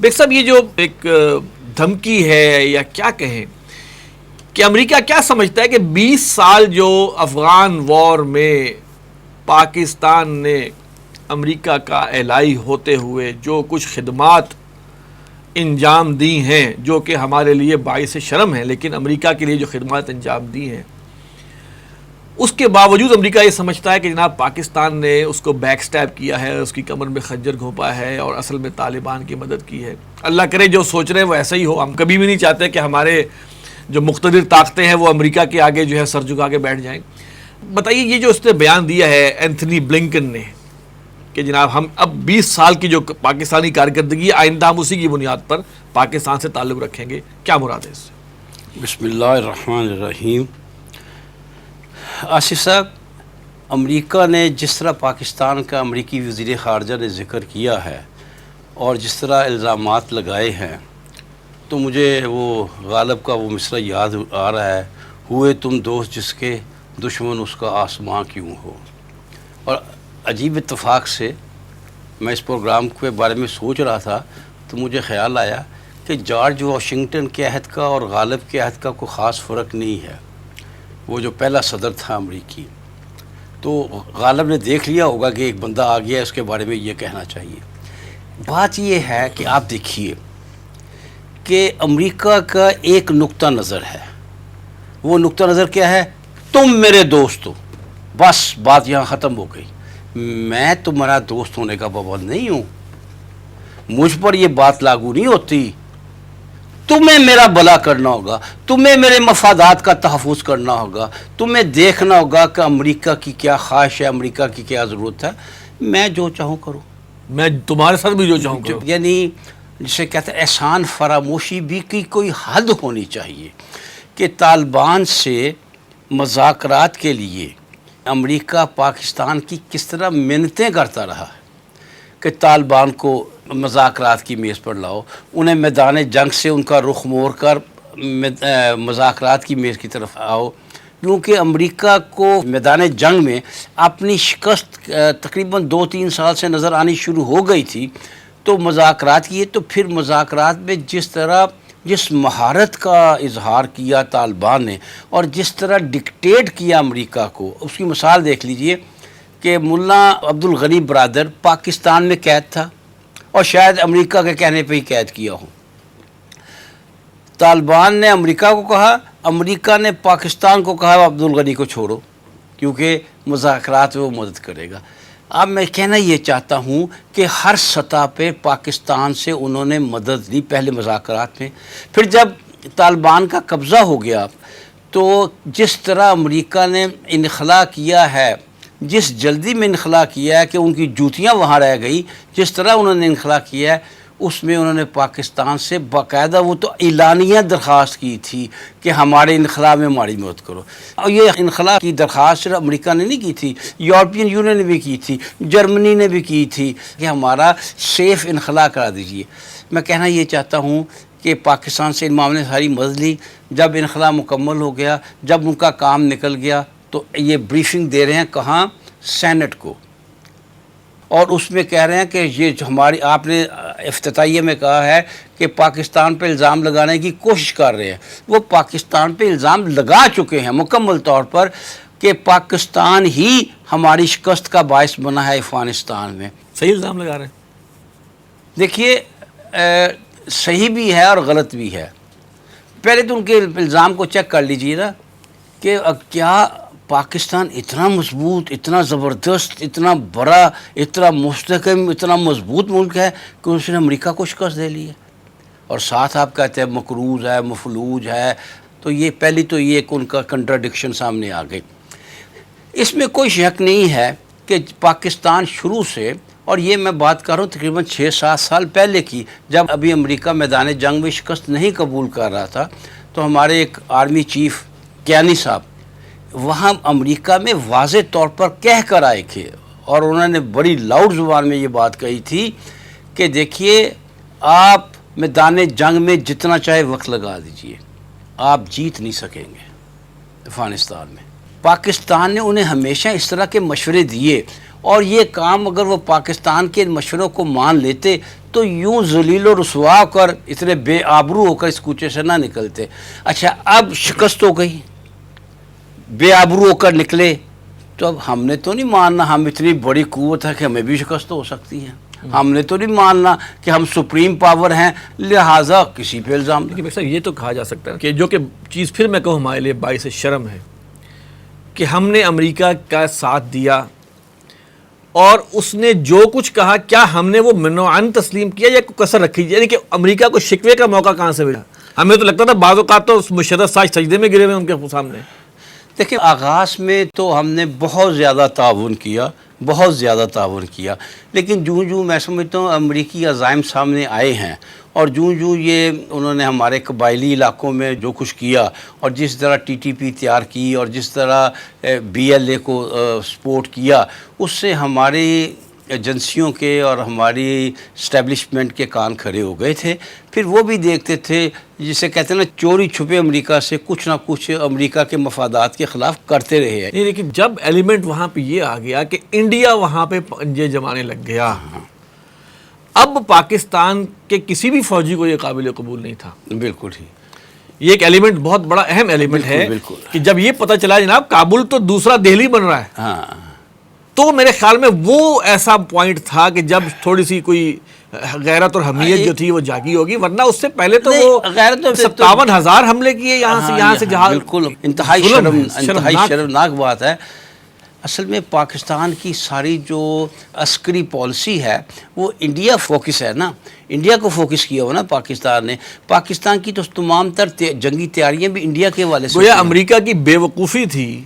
Bag صاحب، یہ جو ایک دھمکی ہے یا کیا کہیں کہ امریکہ کیا سمجھتا ہے کہ 20 سال جو افغان وار میں پاکستان نے امریکہ کا الائی ہوتے ہوئے جو کچھ خدمات انجام دی ہیں، جو کہ ہمارے لیے باعث شرم ہے، لیکن امریکہ کے لیے جو خدمات انجام دی ہیں، اس کے باوجود امریکہ یہ سمجھتا ہے کہ جناب پاکستان نے اس کو بیک سٹیپ کیا ہے، اس کی کمر میں خنجر گھونپا ہے اور اصل میں طالبان کی مدد کی ہے۔ اللہ کرے جو سوچ رہے ہیں وہ ایسا ہی ہو۔ ہم کبھی بھی نہیں چاہتے کہ ہمارے جو مقتدر طاقتیں ہیں وہ امریکہ کے آگے جو ہے سر جھکا کے بیٹھ جائیں۔ بتائیے، یہ جو اس نے بیان دیا ہے اینتھنی بلنکن نے کہ جناب ہم اب 20 سال کی جو پاکستانی کارکردگی آئندہ ہم اسی کی بنیاد پر پاکستان سے تعلق رکھیں گے، کیا مراد ہے اس سے؟ بسم اللہ الرحمن الرحیم۔ آصف صاحب، امریکہ نے جس طرح پاکستان کا امریکی وزیر خارجہ نے ذکر کیا ہے اور جس طرح الزامات لگائے ہیں، تو مجھے وہ غالب کا وہ مصرع یاد آ رہا ہے، ہوئے تم دوست جس کے دشمن اس کا آسماں کیوں ہو۔ اور عجیب اتفاق سے میں اس پروگرام کے بارے میں سوچ رہا تھا تو مجھے خیال آیا کہ جارج واشنگٹن کے عہد کا اور غالب کے عہد کا کوئی خاص فرق نہیں ہے۔ وہ جو پہلا صدر تھا امریکی، تو غالب نے دیکھ لیا ہوگا کہ ایک بندہ آ گیا ہے، اس کے بارے میں یہ کہنا چاہیے۔ بات یہ ہے کہ آپ دیکھیے کہ امریکہ کا ایک نقطہ نظر ہے۔ وہ نقطہ نظر کیا ہے؟ تم میرے دوست ہو، بس بات یہاں ختم ہو گئی۔ میں تمہارا دوست ہونے کا پابند نہیں ہوں، مجھ پر یہ بات لاگو نہیں ہوتی۔ تمہیں میرا بھلا کرنا ہوگا، تمہیں میرے مفادات کا تحفظ کرنا ہوگا، تمہیں دیکھنا ہوگا کہ امریکہ کی کیا خواہش ہے، امریکہ کی کیا ضرورت ہے، میں جو چاہوں کروں، میں تمہارے ساتھ بھی جو چاہوں کروں۔ یعنی جسے کہتے ہیں احسان فراموشی بھی کی کوئی حد ہونی چاہیے کہ طالبان سے مذاکرات کے لیے امریکہ پاکستان کی کس طرح منتیں کرتا رہا کہ طالبان کو مذاکرات کی میز پر لاؤ، انہیں میدان جنگ سے ان کا رخ موڑ کر مذاکرات کی میز کی طرف آؤ، کیونکہ امریکہ کو میدان جنگ میں اپنی شکست تقریباً 2-3 سال سے نظر آنی شروع ہو گئی تھی۔ تو مذاکرات کیے، تو پھر مذاکرات میں جس مہارت کا اظہار کیا طالبان نے اور جس طرح ڈکٹیٹ کیا امریکہ کو، اس کی مثال دیکھ لیجئے کہ ملا عبد الغنی برادر پاکستان میں قید تھا اور شاید امریکہ کے کہنے پہ ہی قید کیا ہو۔ طالبان نے امریکہ کو کہا، امریکہ نے پاکستان کو کہا عبد الغنی کو چھوڑو کیونکہ مذاکرات میں وہ مدد کرے گا۔ اب میں کہنا یہ چاہتا ہوں کہ ہر سطح پہ پاکستان سے انہوں نے مدد لی، پہلے مذاکرات میں، پھر جب طالبان کا قبضہ ہو گیا تو جس طرح امریکہ نے انخلا کیا ہے، جس جلدی میں انخلا کیا ہے کہ ان کی جوتیاں وہاں رہ گئی، جس طرح انہوں نے انخلا کیا ہے، اس میں انہوں نے پاکستان سے باقاعدہ وہ تو اعلانیہ درخواست کی تھی کہ ہمارے انخلا میں ہماری مدد کرو۔ اور یہ انخلا کی درخواست صرف امریکہ نے نہیں کی تھی، یورپین یونین نے بھی کی تھی، جرمنی نے بھی کی تھی کہ ہمارا سیف انخلا کرا دیجیے۔ میں کہنا یہ چاہتا ہوں کہ پاکستان سے ان معاملے ساری مدد لی، جب انخلا مکمل ہو گیا، جب ان کا کام نکل گیا تو یہ بریفنگ دے رہے ہیں کہاں؟ سینٹ کو، اور اس میں کہہ رہے ہیں کہ یہ جو ہماری، آپ نے افتتاحیہ میں کہا ہے کہ پاکستان پہ الزام لگانے کی کوشش کر رہے ہیں، وہ پاکستان پہ الزام لگا چکے ہیں مکمل طور پر کہ پاکستان ہی ہماری شکست کا باعث بنا ہے افغانستان میں۔ صحیح الزام لگا رہے ہیں؟ دیکھیے، صحیح بھی ہے اور غلط بھی ہے۔ پہلے تو ان کے الزام کو چیک کر لیجیے نا کہ کیا پاکستان اتنا مضبوط، اتنا زبردست، اتنا بڑا، اتنا مستحکم، اتنا مضبوط ملک ہے کہ اس نے امریکہ کو شکست دے لی ہے، اور ساتھ آپ کہتے ہیں مقروض ہے، مفلوج ہے، تو یہ پہلی تو یہ ایک ان کا کنٹراڈکشن سامنے آ گئی۔ اس میں کوئی شک نہیں ہے کہ پاکستان شروع سے، اور یہ میں بات کر رہا ہوں تقریباً 6-7 سال پہلے کی، جب ابھی امریکہ میدان جنگ میں شکست نہیں قبول کر رہا تھا، تو ہمارے ایک آرمی چیف کیانی صاحب وہاں امریکہ میں واضح طور پر کہہ کر آئے تھے، اور انہوں نے بڑی لاؤڈ زبان میں یہ بات کہی تھی کہ دیکھیے، آپ میدان جنگ میں جتنا چاہے وقت لگا دیجئے، آپ جیت نہیں سکیں گے افغانستان میں۔ پاکستان نے انہیں ہمیشہ اس طرح کے مشورے دیے، اور یہ کام اگر وہ پاکستان کے مشوروں کو مان لیتے تو یوں ذلیل و رسوا کر اتنے بے آبرو ہو کر اس کوچے سے نہ نکلتے. اچھا اب شکست ہو گئی, بے آبرو ہو کر نکلے, تو اب ہم نے تو نہیں ماننا ہم اتنی بڑی قوت ہے کہ ہمیں بھی شکست ہو سکتی ہے. ہم نے تو نہیں ماننا کہ ہم سپریم پاور ہیں, لہٰذا کسی پہ الزام. لیکن صاحب یہ تو کہا جا سکتا ہے کہ جو کہ چیز پھر میں کہوں ہمارے لیے باعث شرم ہے کہ ہم نے امریکہ کا ساتھ دیا اور اس نے جو کچھ کہا, کیا ہم نے وہ منوعاً تسلیم کیا یا کوئی کسر رکھی؟ یعنی کہ امریکہ کو شکوے کا موقع کہاں سے ملا؟ ہمیں تو لگتا تھا بعض اوقات تو مشرف ساج سجدے میں گرے ہوئے ان کے سامنے. دیکھیں آغاز میں تو ہم نے بہت زیادہ تعاون کیا, بہت زیادہ تعاون کیا, لیکن جوں میں سمجھتا ہوں امریکی عزائم سامنے آئے ہیں اور جوں یہ انہوں نے ہمارے قبائلی علاقوں میں جو کچھ کیا اور جس طرح ٹی ٹی پی تیار کی اور جس طرح بی ایل اے کو سپورٹ کیا, اس سے ہماری ایجنسیوں کے اور ہماری اسٹیبلشمنٹ کے کان کھڑے ہو گئے تھے. پھر وہ بھی دیکھتے تھے جسے کہتے ہیں نا چوری چھپے امریکہ سے کچھ نہ کچھ امریکہ کے مفادات کے خلاف کرتے رہے ہیں. نہیں لیکن جب ایلیمنٹ وہاں پہ یہ آ گیا کہ انڈیا وہاں پہ پنجے جمانے لگ گیا, اب پاکستان کے کسی بھی فوجی کو یہ قابل قبول نہیں تھا. بالکل ہی یہ ایک ایلیمنٹ بہت بڑا اہم ایلیمنٹ ہے بالکل. کہ جب یہ پتہ چلا جناب کابل تو دوسرا دہلی بن رہا ہے, ہاں تو میرے خیال میں وہ ایسا پوائنٹ تھا کہ جب تھوڑی سی کوئی غیرت اور حمیت جو تھی وہ جاگی ہوگی, ورنہ اس سے پہلے تو وہ 57,000 حملے کیے یہاں سے جہاز. بالکل انتہائی شرمناک بات ہے. اصل میں پاکستان کی ساری جو عسکری پالیسی ہے وہ انڈیا فوکس ہے نا, انڈیا کو فوکس کیا ہوا نا پاکستان نے. پاکستان کی تو تمام تر جنگی تیاریاں بھی انڈیا کے والے سے. گویا امریکہ کی بے وقوفی تھی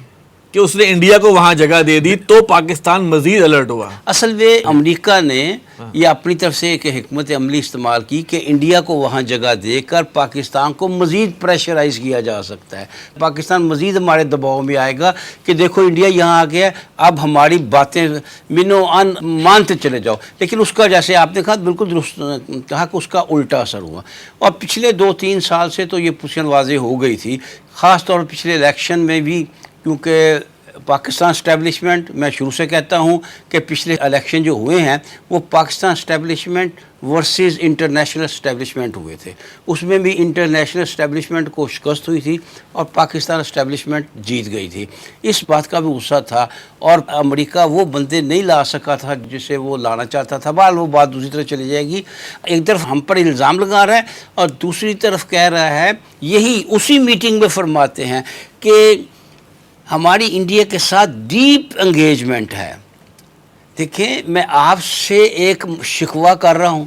کہ اس نے انڈیا کو وہاں جگہ دے دی تو پاکستان مزید الرٹ ہوا. اصل میں امریکہ نے یہ اپنی طرف سے ایک حکمت عملی استعمال کی کہ انڈیا کو وہاں جگہ دے کر پاکستان کو مزید پریشرائز کیا جا سکتا ہے. پاکستان مزید ہمارے دباؤ میں آئے گا کہ دیکھو انڈیا یہاں آ گیا, اب ہماری باتیں منو ان مانتے چلے جاؤ. لیکن اس کا جیسے آپ نے کہا بالکل درست کہا کہ اس کا الٹا اثر ہوا. اور پچھلے 2-3 سال سے تو یہ پوزیشن واضح ہو گئی تھی, خاص طور پر پچھلے الیکشن میں بھی, کیونکہ پاکستان اسٹیبلشمنٹ, میں شروع سے کہتا ہوں کہ پچھلے الیکشن جو ہوئے ہیں وہ Pakistan establishment versus international establishment ہوئے تھے. اس میں بھی انٹرنیشنل اسٹیبلشمنٹ کو شکست ہوئی تھی اور پاکستان اسٹیبلشمنٹ جیت گئی تھی. اس بات کا بھی غصہ تھا اور امریکہ وہ بندے نہیں لا سکا تھا جسے وہ لانا چاہتا تھا. بہرحال وہ بات دوسری طرف چلی جائے گی. ایک طرف ہم پر الزام لگا رہا ہے اور دوسری طرف کہہ رہا ہے, یہی اسی میٹنگ میں فرماتے ہیں کہ ہماری انڈیا کے ساتھ ڈیپ انگیجمنٹ ہے. دیکھیں میں آپ سے ایک شکوہ کر رہا ہوں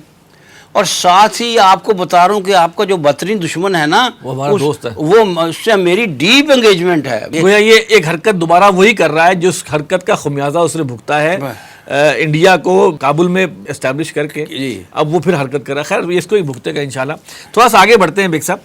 اور ساتھ ہی آپ کو بتا رہا ہوں کہ آپ کا جو بدترین دشمن ہے نا وہ ہمارا دوست ہے, وہ اس سے میری ڈیپ انگیجمنٹ ہے. یہ ایک حرکت دوبارہ وہی کر رہا ہے جس حرکت کا خمیازہ اس نے بھگتا ہے انڈیا کو کابل میں اسٹیبلش کر کے. اب وہ پھر حرکت کر رہا ہے. خیر اس کو ہی بھگتے گا انشاءاللہ. تھوڑا سا آگے بڑھتے ہیں بیگ صاحب.